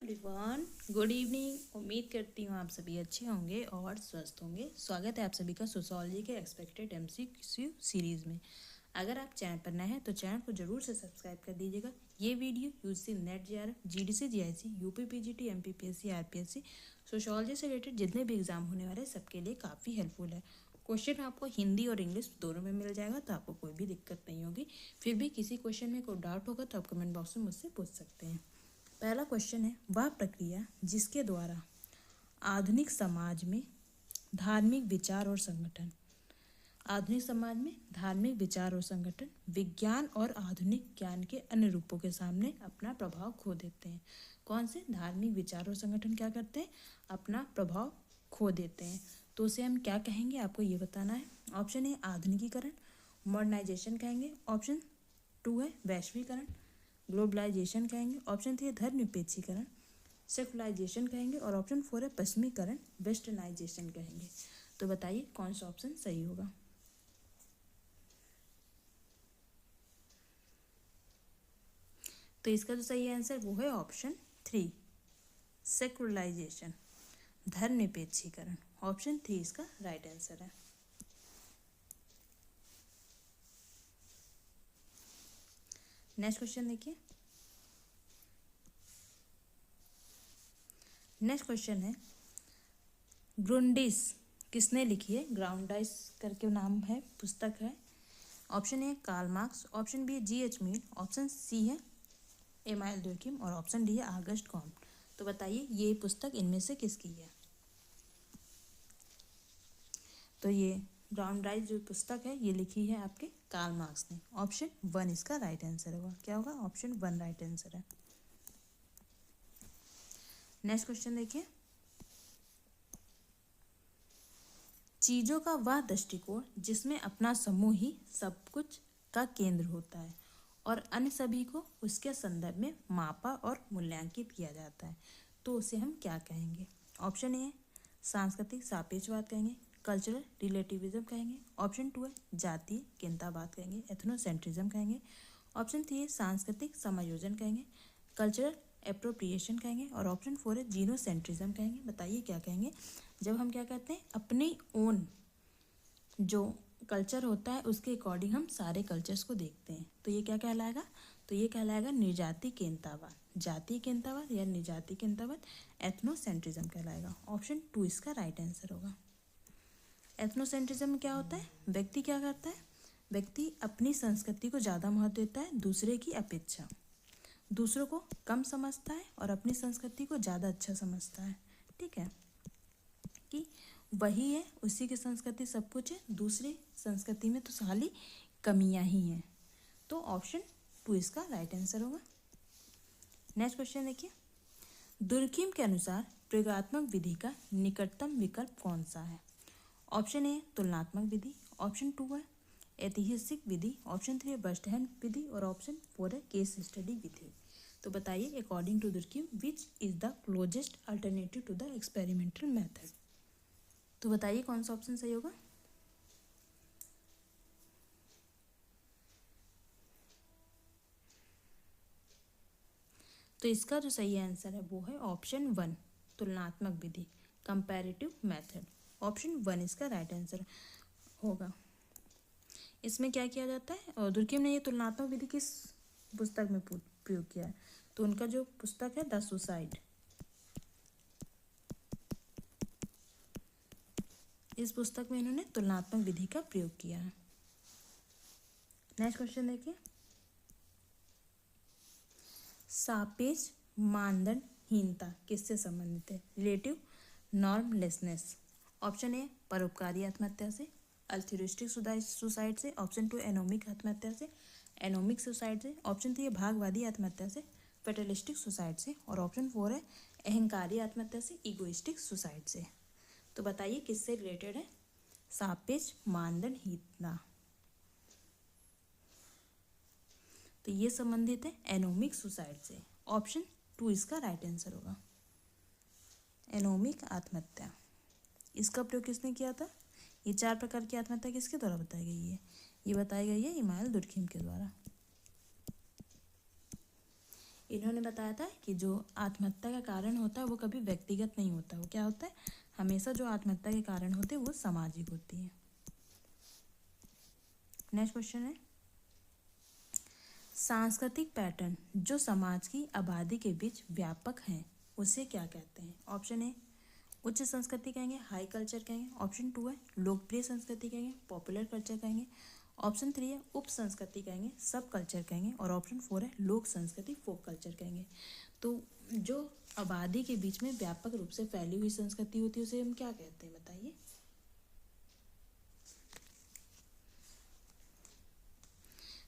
Everyone, good evening. उम्मीद करती हूँ आप सभी अच्छे होंगे और स्वस्थ होंगे। स्वागत है आप सभी का सोशियोलॉजी के एक्सपेक्टेड एमसीक्यू सीरीज़ में। अगर आप चैनल पर नए हैं तो चैनल को जरूर से सब्सक्राइब कर दीजिएगा। ये video UG NET JRF, GDC, GIC, UP PGT, MPPSC, RPSC, sociology से रिलेटेड जितने भी एग्जाम होने वाले सबके लिए काफ़ी हेल्पफुल है। क्वेश्चन आपको हिंदी और इंग्लिश दोनों में मिल जाएगा, तो आपको कोई भी दिक्कत नहीं होगी। फिर भी किसी क्वेश्चन में कोई डाउट होगा तो आप कमेंट बॉक्स में मुझसे पूछ सकते हैं। पहला क्वेश्चन है, वह प्रक्रिया जिसके द्वारा आधुनिक समाज में धार्मिक विचार और संगठन विज्ञान और आधुनिक ज्ञान के अन्य रूपों के सामने अपना प्रभाव खो देते हैं। कौन से धार्मिक विचार और संगठन क्या करते हैं? अपना प्रभाव खो देते हैं। तो उसे हम क्या कहेंगे, आपको ये बताना है। ऑप्शन ए आधुनिकीकरण, मॉडर्नाइजेशन कहेंगे। ऑप्शन 2 है वैश्वीकरण, ग्लोबलाइजेशन कहेंगे। ऑप्शन 3 है धर्मनिरपेक्षीकरण, सेकुलराइजेशन कहेंगे। और ऑप्शन 4 है पश्चिमीकरण, वेस्टर्नाइजेशन कहेंगे। तो बताइए कौन सा ऑप्शन सही होगा। तो इसका जो सही आंसर वो है ऑप्शन 3 सेकुलराइजेशन, धर्मनिरपेक्षीकरण। ऑप्शन 3 इसका राइट आंसर है। नेक्स्ट क्वेश्चन देखिए। नेक्स्ट क्वेश्चन है, ग्रुंडिस किसने लिखी है? ग्राउंडाइस करके नाम है, पुस्तक है। Option A Karl Marx, option B GH Mead, option C है इमानुएल दुर्कीम और ऑप्शन डी है ऑगस्ट कॉम्ट। तो बताइए ये पुस्तक इनमें से किसकी है? तो ये ग्राउंडाइज जो पुस्तक है ये लिखी है आपके कार्ल मार्क्स ने। ऑप्शन 1 इसका राइट आंसर होगा। क्या होगा? ऑप्शन 1 राइट आंसर है। नेक्स्ट क्वेश्चन देखिए। चीजों का वह दृष्टिकोण जिसमें अपना समूह ही सब कुछ का केंद्र होता है और अन्य सभी को उसके संदर्भ में मापा और मूल्यांकित किया जाता है, तो उसे हम क्या कहेंगे? ऑप्शन ए सांस्कृतिक सापेक्षवाद कहेंगे, कल्चरल रिलेटिविज्म कहेंगे। ऑप्शन 2 है जातीय केंद्रवाद कहेंगे, एथनोसेंट्रिज्म कहेंगे। ऑप्शन 3 है सांस्कृतिक समायोजन कहेंगे, कल्चरल एप्रोप्रिएशन कहेंगे। और ऑप्शन 4 है जीनोसेंट्रिज्म कहेंगे। बताइए क्या कहेंगे? जब हम क्या कहते हैं, अपने ओन जो कल्चर होता है उसके अकॉर्डिंग हम सारे कल्चर्स को देखते हैं, तो ये क्या कहलाएगा? तो ये कहलाएगा निर्जाति केंद्रवाद, जातीय केंद्रवाद या निर्जाति केंद्रवाद, एथनोसेंट्रिज्म कहलाएगा। ऑप्शन 2 इसका राइट आंसर होगा। एथनोसेंट्रिज्म में क्या होता है? व्यक्ति क्या करता है? व्यक्ति अपनी संस्कृति को ज़्यादा महत्व देता है दूसरे की अपेक्षा, दूसरों को कम समझता है और अपनी संस्कृति को ज़्यादा अच्छा समझता है। ठीक है, कि वही है, उसी की संस्कृति सब कुछ है, दूसरी संस्कृति में तो सारी कमियां ही हैं। तो ऑप्शन 2 इसका राइट आंसर होगा। नेक्स्ट क्वेश्चन देखिए। दुर्कीम के अनुसार प्रयोगात्मक विधि का निकटतम विकल्प कौन सा है? ऑप्शन ए तुलनात्मक विधि, ऑप्शन 2 है ऐतिहासिक विधि, ऑप्शन 3 है बर्स्टहैंड विधि और ऑप्शन 4 है केस स्टडी विधि। तो बताइए according to Durkheim which is the closest alternative to the experimental method. तो बताइए कौन सा ऑप्शन सही होगा। तो इसका जो सही आंसर है वो है ऑप्शन 1 तुलनात्मक विधि, कंपैरेटिव मेथड। ऑप्शन 1 इसका राइट आंसर होगा। इसमें क्या किया जाता है, और दुर्कीम ने ये तुलनात्मक विधि किस पुस्तक में प्रयोग किया है? तो उनका जो पुस्तक है द सुसाइड, इस पुस्तक में इन्होंने तुलनात्मक विधि का प्रयोग किया है। नेक्स्ट क्वेश्चन देखिए। सापेक्ष मानदंडहीनता किससे संबंधित है? रिलेटिव नॉर्मलेसनेस। ऑप्शन ए परोपकारी आत्महत्या से, अल्ट्रुइस्टिक सुसाइड से। ऑप्शन 2 एनोमिक आत्महत्या से, एनोमिक सुसाइड से। ऑप्शन 3 भागवादी आत्महत्या से, फेटलिस्टिक सुसाइड से। और ऑप्शन 4 है अहंकारी आत्महत्या से, इगोइस्टिक सुसाइड से। तो बताइए किससे रिलेटेड है सापेक्ष मानदंडहीनता? तो ये संबंधित है एनोमिक सुसाइड से। ऑप्शन 2 इसका राइट आंसर होगा। एनोमिक आत्महत्या, इसका प्रयोग किसने किया था? ये 4 प्रकार की आत्महत्या किसके द्वारा बताई गई है? ये बताई गई है इमानुएल दुर्कीम के द्वारा। इन्होंने बताया था कि जो आत्महत्या का कारण होता है वो कभी व्यक्तिगत नहीं होता, वो क्या होता है, हमेशा जो आत्महत्या के कारण होते हैं वो सामाजिक होती है। नेक्स्ट क्वेश्चन है, सांस्कृतिक पैटर्न जो समाज की आबादी के बीच व्यापक हैं उसे क्या कहते हैं? ऑप्शन ए उच्च संस्कृति कहेंगे, हाई कल्चर कहेंगे। ऑप्शन 2 है लोकप्रिय संस्कृति कहेंगे, पॉपुलर कल्चर कहेंगे। ऑप्शन 3 है उप संस्कृति कहेंगे, सब कल्चर कहेंगे। और ऑप्शन 4 है लोक संस्कृति, फोक कल्चर कहेंगे। तो जो आबादी के बीच में व्यापक रूप से फैली हुई संस्कृति होती है उसे हम क्या कहते हैं, बताइए।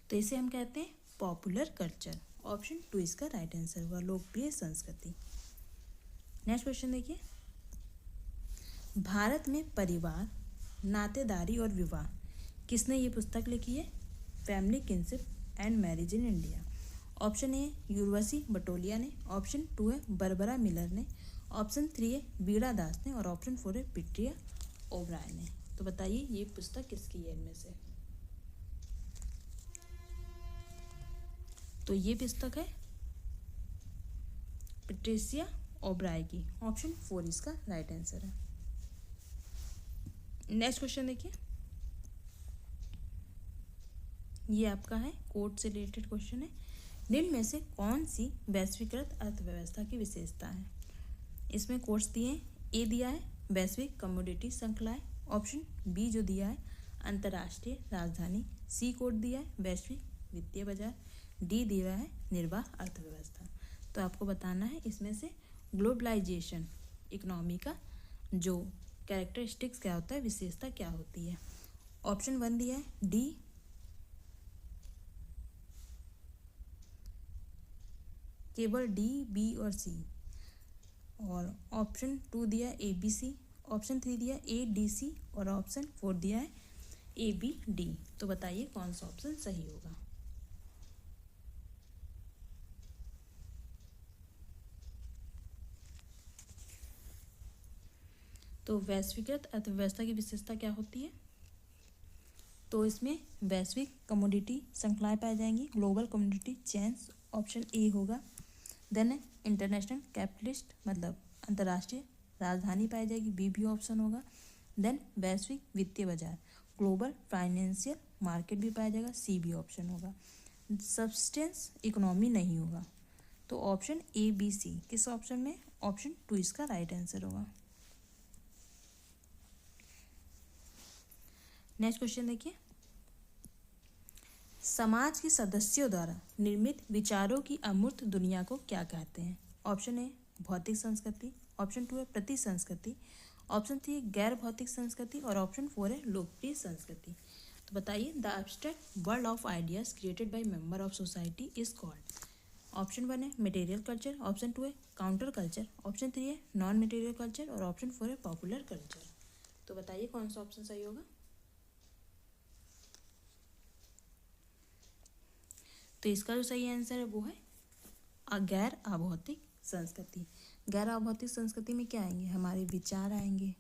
तो इसे हम कहते हैं पॉपुलर कल्चर। ऑप्शन 2 इसका राइट आंसर हुआ, लोकप्रिय संस्कृति। नेक्स्ट क्वेश्चन देखिए, भारत में परिवार, नातेदारी और विवाह, किसने ये पुस्तक लिखी है? Family, kinship and marriage in India. Option A Urvashi Batolia ने। ऑप्शन 2 है बरबरा मिलर ने। ऑप्शन 3 है बीड़ा दास ने। और ऑप्शन 4 है पिट्रिया ओब्राय ने। तो बताइए ये पुस्तक किसकी है इनमें से? तो ये पुस्तक है पेट्रिसिया ओब्राय की। ऑप्शन 4 इसका राइट आंसर है। नेक्स्ट क्वेश्चन देखिए, ये आपका है कोर्ट से रिलेटेड क्वेश्चन है। निम्न में से कौन सी वैश्वीकृत अर्थव्यवस्था की विशेषता है? इसमें कोर्स दिए हैं, ए दिया है वैश्विक कमोडिटी श्रृंखलाएं। ऑप्शन बी जो दिया है अंतर्राष्ट्रीय राजधानी। सी कोड दिया है वैश्विक वित्तीय बाजार। डी दिया है निर्वाह अर्थव्यवस्था। तो आपको बताना है इसमें से ग्लोबलाइजेशन इकोनॉमी का जो कैरेक्टरिस्टिक्स क्या होता है, विशेषता क्या होती है। ऑप्शन 1 दिया है डी, केवल डी, बी और सी। और ऑप्शन 2 दिया है ए बी सी। ऑप्शन 3 दिया है ए डी सी। और ऑप्शन 4 दिया है ए बी डी। तो बताइए कौन सा ऑप्शन सही होगा। तो वैश्वीकृत अर्थव्यवस्था की विशेषता क्या होती है? तो इसमें वैश्विक कमोडिटी श्रृंखलाएं पाई जाएंगी, global commodity chains. Option A होगा। देन इंटरनेशनल कैपिटलिस्ट मतलब अंतर्राष्ट्रीय राजधानी पाई जाएगी, बी भी ऑप्शन होगा। देन वैश्विक वित्तीय बाजार, ग्लोबल फाइनेंशियल मार्केट भी पाया जाएगा, सी भी ऑप्शन होगा। सब्सटेंस इकोनॉमी नहीं होगा। तो ऑप्शन ए बी सी किस ऑप्शन में? ऑप्शन 2 इसका राइट आंसर होगा। नेक्स्ट क्वेश्चन देखिए, समाज के सदस्यों द्वारा निर्मित विचारों की अमूर्त दुनिया को क्या कहते हैं? ऑप्शन ए भौतिक संस्कृति। ऑप्शन 2 है प्रति संस्कृति। ऑप्शन 3 गैर भौतिक संस्कृति। और ऑप्शन 4 है लोकप्रिय संस्कृति। तो बताइए the abstract world of ideas created by member of society is called. Option 1 है मटेरियल कल्चर। ऑप्शन 2 है काउंटर कल्चर। ऑप्शन 3 है नॉन मटेरियल कल्चर। और ऑप्शन 4 है पॉपुलर कल्चर। तो बताइए कौन सा ऑप्शन सही होगा। तो इसका जो सही आंसर है वो है गैर अभौतिक संस्कृति। गैर अभौतिक संस्कृति में क्या आएंगे? हमारे विचार आएंगे,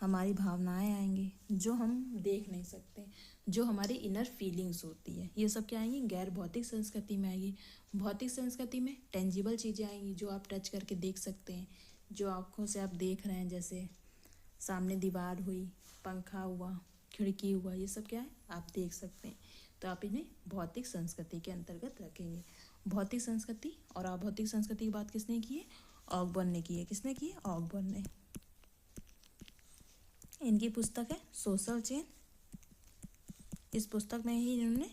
हमारी भावनाएं आएंगी जो हम देख नहीं सकते, जो हमारी इनर फीलिंग्स होती है, ये सब क्या आएंगी? गैर भौतिक संस्कृति में आएगी। भौतिक संस्कृति में टेंजिबल चीज़ें आएंगी जो आप टच करके देख सकते हैं, जो आँखों से आप देख रहे हैं, जैसे सामने दीवार हुई, पंखा हुआ, खिड़की हुआ, ये सब क्या है आप देख सकते हैं। तो आप इन्हें भौतिक संस्कृति के अंतर्गत रखेंगे। भौतिक संस्कृति और अभौतिक संस्कृति की बात किसने की है? ऑगबर्न ने की है। किसने की है? ऑगबर्न ने। इनकी पुस्तक है सोशल चेन। इस पुस्तक में ही इन्होंने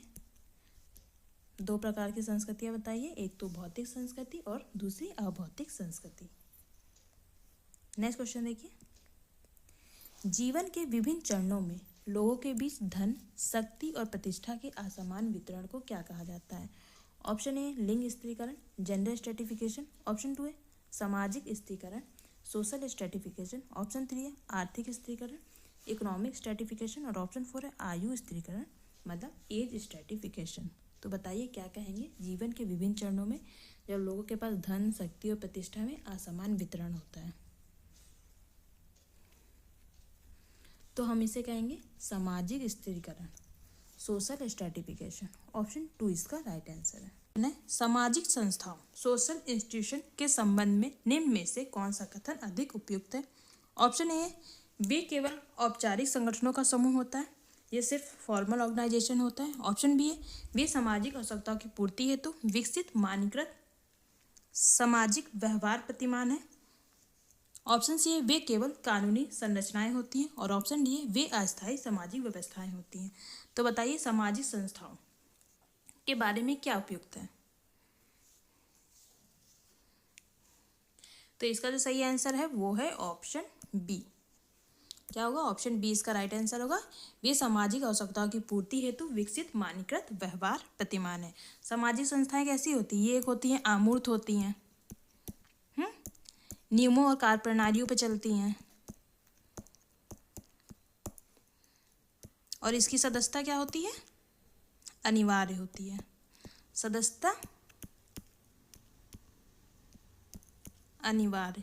2 प्रकार की संस्कृतियां बताई है, एक तो भौतिक संस्कृति और दूसरी अभौतिक संस्कृति। नेक्स्ट क्वेश्चन देखिए, जीवन के विभिन्न चरणों में लोगों के बीच धन, शक्ति और प्रतिष्ठा के असमान वितरण को क्या कहा जाता है? ऑप्शन ए लिंग स्त्रीकरण, जेंडर स्ट्रेटिफिकेशन। ऑप्शन 2 है सामाजिक स्त्रीकरण, सोशल स्ट्रेटिफिकेशन। ऑप्शन 3 है आर्थिक स्त्रीकरण, इकोनॉमिक स्ट्रेटिफिकेशन। और ऑप्शन 4 है आयु स्त्रीकरण मतलब एज स्ट्रेटिफिकेशन। तो बताइए क्या कहेंगे? जीवन के विभिन्न चरणों में जब लोगों के पास धन, शक्ति और प्रतिष्ठा में असमान वितरण होता है तो हम इसे कहेंगे सामाजिक स्त्रीकरण, सोशल स्ट्रेटिफिकेशन। ऑप्शन 2 इसका राइट आंसर है। सामाजिक संस्थाओं सोशल इंस्टीट्यूशन के संबंध में निम्न में से कौन सा कथन अधिक उपयुक्त है? ऑप्शन ए, वे केवल औपचारिक संगठनों का समूह होता है, ये सिर्फ फॉर्मल ऑर्गेनाइजेशन होता है। ऑप्शन बी है, वे सामाजिक आवश्यकताओं की पूर्ति हेतु विकसित मानकीकृत सामाजिक व्यवहार प्रतिमान है। ऑप्शन सी है, वे केवल कानूनी संरचनाएं होती हैं। और ऑप्शन डी है, वे अस्थायी सामाजिक व्यवस्थाएं होती हैं। तो बताइए सामाजिक संस्थाओं के बारे में क्या उपयुक्त है? तो इसका जो सही आंसर है वो है ऑप्शन बी। क्या होगा? ऑप्शन बी इसका राइट आंसर होगा। वे सामाजिक आवश्यकताओं की पूर्ति हेतु विकसित मानकीकृत व्यवहार प्रतिमान है। सामाजिक संस्थाएं कैसी होती है? ये एक होती हैं अमूर्त होती हैं, नियमों और कार्य प्रणालियों पर चलती हैं, और इसकी सदस्यता क्या होती है? अनिवार्य होती है। सदस्यता अनिवार्य।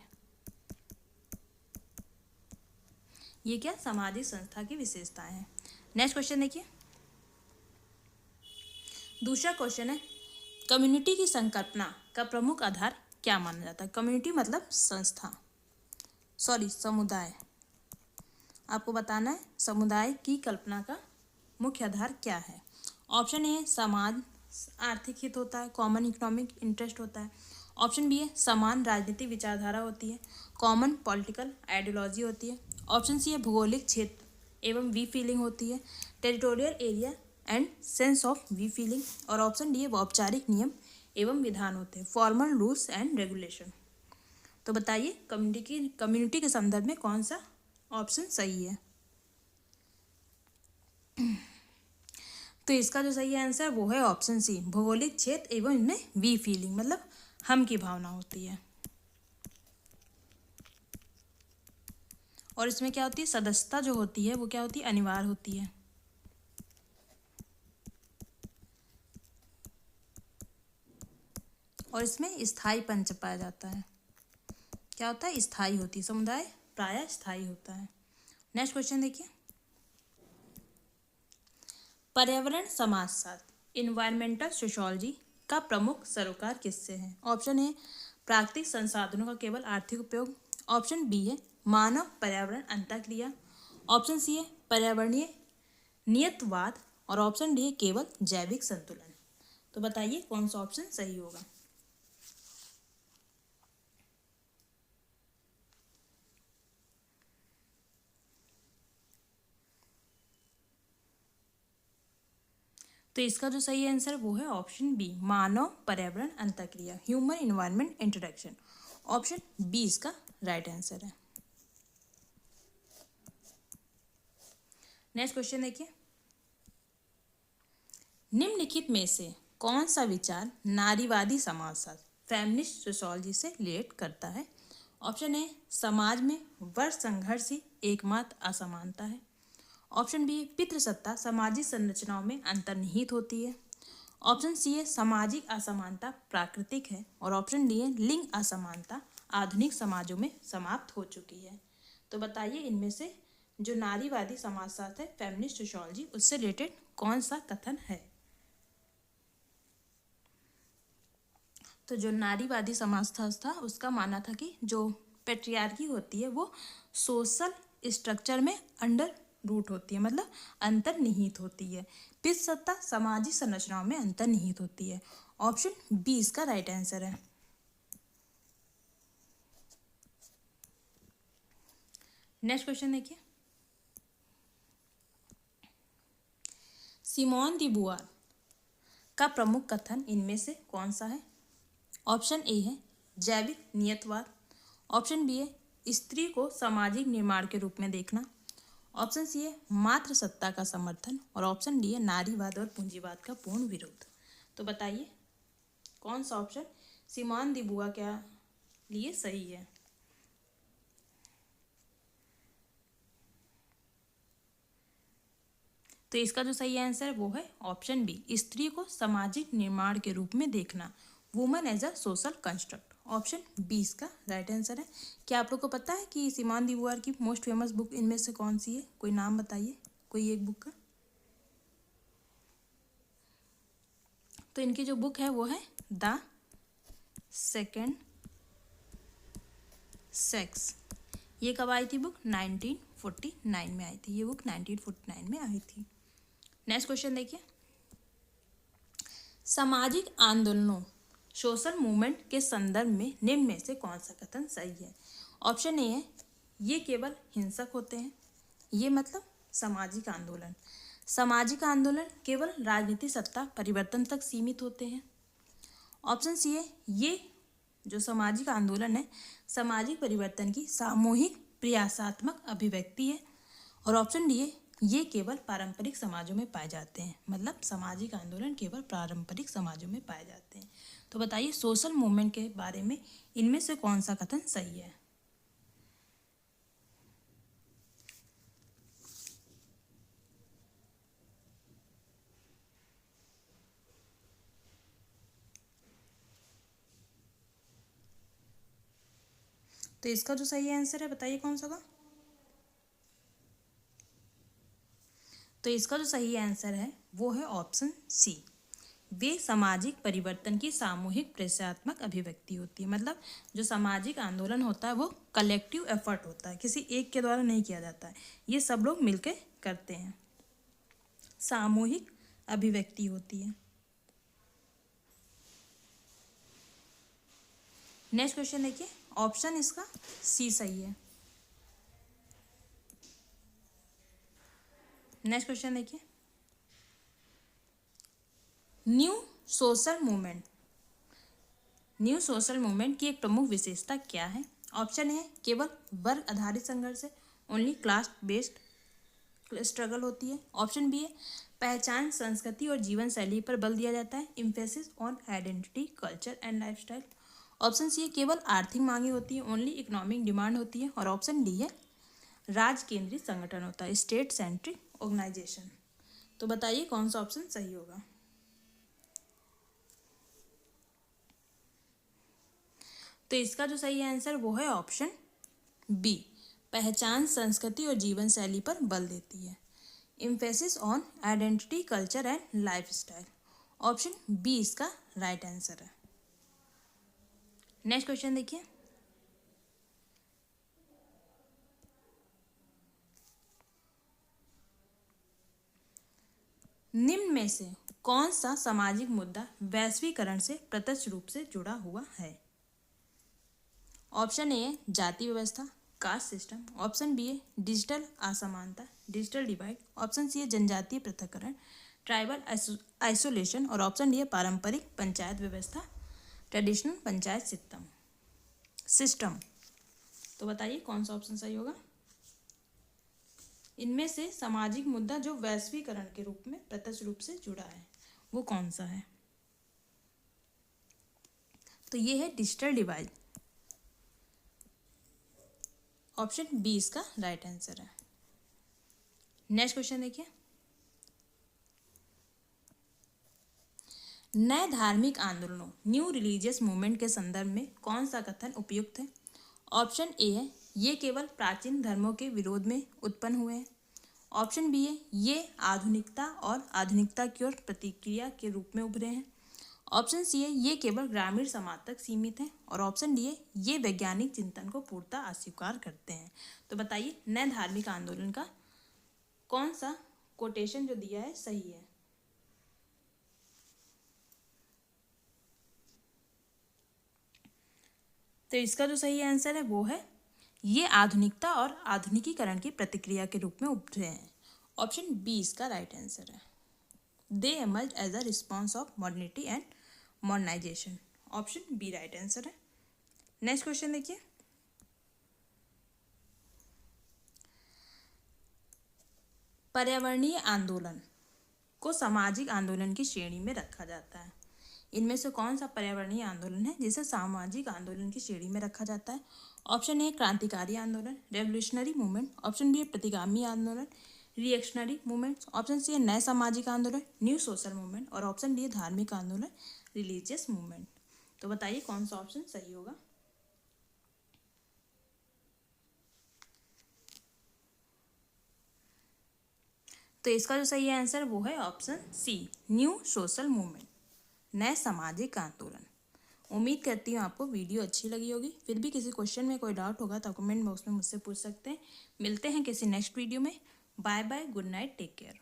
ये क्या सामाजिक संस्था की विशेषताएं हैं। नेक्स्ट क्वेश्चन देखिए, दूसरा क्वेश्चन है, कम्युनिटी की संकल्पना का प्रमुख आधार क्या माना जाता है? कम्युनिटी मतलब संस्था, समुदाय। आपको बताना है समुदाय की कल्पना का मुख्य आधार क्या है। ऑप्शन ए, समाज आर्थिक हित होता है, कॉमन इकोनॉमिक इंटरेस्ट होता है। ऑप्शन बी है, समान राजनीतिक विचारधारा होती है, कॉमन पॉलिटिकल आइडियोलॉजी होती है। ऑप्शन सी है, भौगोलिक क्षेत्र एवं वी फीलिंग होती है, territorial area and sense of we feeling. और ऑप्शन डी है, औपचारिक नियम एवं विधान होते हैं, फॉर्मल रूल्स एंड रेगुलेशन। तो बताइए कम्युनिटी के संदर्भ में कौन सा ऑप्शन सही है? तो इसका जो सही आंसर वो है ऑप्शन सी, भौगोलिक क्षेत्र एवं इनमें वी फीलिंग मतलब हम की भावना होती है। और इसमें क्या होती है? सदस्यता जो होती है वो क्या होती है? अनिवार्य होती है। और इसमें स्थायीपन पाया जाता है। क्या होता है? स्थायी होती है। समुदाय प्रायः स्थायी होता है। नेक्स्ट क्वेश्चन देखिए, पर्यावरण समाजशास्त्र इन्वायरमेंटल सोशियोलॉजी का प्रमुख सरोकार किससे है? ऑप्शन ए, प्राकृतिक संसाधनों का केवल आर्थिक उपयोग। ऑप्शन बी है, मानव पर्यावरण अंतःक्रिया। ऑप्शन सी है, पर्यावरणीय नियतवाद। और ऑप्शन डी है, केवल जैविक संतुलन। तो बताइए कौन सा ऑप्शन सही होगा? तो इसका जो सही आंसर वो है ऑप्शन बी, मानव पर्यावरण अंतःक्रिया, human environment interaction. Option B इसका राइट आंसर है। नेक्स्ट क्वेश्चन देखिए, निम्नलिखित में से कौन सा विचार नारीवादी समाजशास्त्र फेमिनिस्ट सोशियोलॉजी से रिलेट करता है? ऑप्शन ए, समाज में वर्ग संघर्ष ही एकमात्र असमानता है। ऑप्शन बी, पितृसत्ता सामाजिक संरचनाओं में अंतर्निहित होती है। ऑप्शन सी है, सामाजिक असमानता प्राकृतिक है। और ऑप्शन डी है, लिंग असमानता आधुनिक समाजों में समाप्त हो चुकी है। तो बताइए इनमें से जो नारीवादी समाजशास्त्र है फेमिनिस्ट सोशियोलॉजी उससे रिलेटेड कौन सा कथन है? तो जो नारीवादी समाजशास्त्र था उसका मानना था कि जो पेट्रियार्की होती है वो सोशल स्ट्रक्चर में अंडर रूट होती है, मतलब अंतर्निहित होती है। पितृसत्ता सामाजिक संरचनाओं में अंतर्निहित होती है। ऑप्शन बी इसका राइट आंसर है। नेक्स्ट क्वेश्चन देखिए, सिमोन दी बुआर का प्रमुख कथन इनमें से कौन सा है? ऑप्शन ए है, जैविक नियतवाद। ऑप्शन बी है, स्त्री को सामाजिक निर्माण के रूप में देखना। ऑप्शन सी है, मातृ सत्ता का समर्थन। और ऑप्शन डी है, नारीवाद और पूंजीवाद का पूर्ण विरोध। तो बताइए कौन सा ऑप्शन सिमोन दी बुआ के लिए सही है? तो इसका जो सही आंसर है वो है ऑप्शन बी, स्त्री को सामाजिक निर्माण के रूप में देखना, woman as a social construct. Option B इसका राइट आंसर है। क्या आप लोग को पता है कि सिमोन दी बुआर की मोस्ट फेमस बुक इनमें से कौन सी है? कोई नाम बताइए, कोई एक बुक का। तो इनकी जो बुक है वो है द सेकेंड सेक्स। ये कब आई थी बुक? 1949 में आई थी। ये बुक 1949 में आई थी। नेक्स्ट क्वेश्चन देखिए, सामाजिक आंदोलनों सोशल मूवमेंट के संदर्भ में निम्न में से कौन सा कथन सही है? ऑप्शन ए है ये केवल हिंसक होते हैं। ये मतलब सामाजिक आंदोलन, सामाजिक आंदोलन केवल राजनीतिक सत्ता परिवर्तन तक सीमित होते हैं। ऑप्शन सी है ये जो सामाजिक आंदोलन है सामाजिक परिवर्तन की सामूहिक प्रयासात्मक अभिव्यक्ति है। और ऑप्शन डी है ये केवल पारंपरिक समाजों में पाए जाते हैं, मतलब सामाजिक आंदोलन केवल पारंपरिक समाजों में पाए जाते हैं। तो बताइए सोशल मूवमेंट के बारे में इनमें से कौन सा कथन सही है? तो इसका जो सही आंसर है बताइए कौन सा होगा? तो इसका जो सही आंसर है वो है ऑप्शन सी, वे सामाजिक परिवर्तन की सामूहिक प्रयासात्मक अभिव्यक्ति होती है। मतलब जो सामाजिक आंदोलन होता है वो कलेक्टिव एफर्ट होता है, किसी एक के द्वारा नहीं किया जाता है, ये सब लोग मिलकर करते हैं, सामूहिक अभिव्यक्ति होती है। नेक्स्ट क्वेश्चन देखिए, ऑप्शन इसका सी सही है। नेक्स्ट क्वेश्चन देखिए, न्यू सोशल मूवमेंट की एक प्रमुख विशेषता क्या है? ऑप्शन ए केवल वर्ग आधारित संघर्ष है, ओनली क्लास बेस्ड स्ट्रगल होती है। ऑप्शन बी है पहचान संस्कृति और जीवन शैली पर बल दिया जाता है, emphasis on identity culture and lifestyle. Option C है केवल आर्थिक मांगे होती है, ओनली इकोनॉमिक डिमांड होती है। और ऑप्शन डी है राज्य केंद्रित संगठन होता है, स्टेट सेंट्रिक ऑर्गेनाइजेशन। तो बताइए कौन सा ऑप्शन सही होगा? तो इसका जो सही आंसर वो है ऑप्शन बी, पहचान संस्कृति और जीवन शैली पर बल देती है, emphasis on identity culture and lifestyle. Option B इसका राइट आंसर है। नेक्स्ट क्वेश्चन देखिए, निम्न में से कौन सा सामाजिक मुद्दा वैश्वीकरण से प्रत्यक्ष रूप से जुड़ा हुआ है? ऑप्शन ए है जाति व्यवस्था, कास्ट सिस्टम। ऑप्शन बी है डिजिटल असमानता, डिजिटल डिवाइड। ऑप्शन सी है जनजातीय पृथक्करण, ट्राइबल आइसोलेशन। और ऑप्शन डी है पारंपरिक पंचायत व्यवस्था, ट्रेडिशनल पंचायत सिस्टम। तो बताइए कौन सा ऑप्शन सही होगा? इनमें से सामाजिक मुद्दा जो वैश्वीकरण के रूप में प्रत्यक्ष रूप से जुड़ा है वो कौन सा है? तो ये है डिजिटल डिवाइड। ऑप्शन बी इसका राइट आंसर है। नेक्स्ट क्वेश्चन देखिए, नए धार्मिक आंदोलनों न्यू रिलीजियस मूवमेंट के संदर्भ में कौन सा कथन उपयुक्त है? ऑप्शन ए है ये केवल प्राचीन धर्मों के विरोध में उत्पन्न हुए हैं। ऑप्शन बी है ये आधुनिकता और आधुनिकता की ओर प्रतिक्रिया के रूप में उभरे हैं। ऑप्शन सी है ये केवल ग्रामीण समाज तक सीमित है। और ऑप्शन डी है ये वैज्ञानिक चिंतन को पूर्णतः अस्वीकार करते हैं। तो बताइए नए धार्मिक आंदोलन का कौन सा कोटेशन जो दिया है सही है? तो इसका जो सही आंसर है वो है ये आधुनिकता और आधुनिकीकरण की प्रतिक्रिया के रूप में उभरे हैं। ऑप्शन बी इसका राइट आंसर है। They emerge as a response of modernity and modernisation. Option B right answer है। नेक्स्ट क्वेश्चन देखिए, पर्यावरणीय आंदोलन को सामाजिक आंदोलन की श्रेणी में रखा जाता है। इनमें से कौन सा पर्यावरणीय आंदोलन है जिसे सामाजिक आंदोलन की श्रेणी में रखा जाता है? ऑप्शन ए क्रांतिकारी आंदोलन, रेवोल्यूशनरी मूवमेंट। ऑप्शन बी है प्रतिगामी आंदोलन, रिएक्शनरी मूवमेंट। ऑप्शन सी है नए सामाजिक आंदोलन, न्यू सोशल मूवमेंट। और ऑप्शन डी है धार्मिक आंदोलन, रिलीजियस मूवमेंट। तो बताइए कौन सा ऑप्शन सही होगा? तो इसका जो सही आंसर वो है option C, new social movement. नए सामाजिक आंदोलन। उम्मीद करती हूँ आपको वीडियो अच्छी लगी होगी। फिर भी किसी क्वेश्चन में कोई डाउट होगा तो कमेंट बॉक्स में मुझसे पूछ सकते हैं। मिलते हैं किसी नेक्स्ट वीडियो में। Bye bye, good night, take care.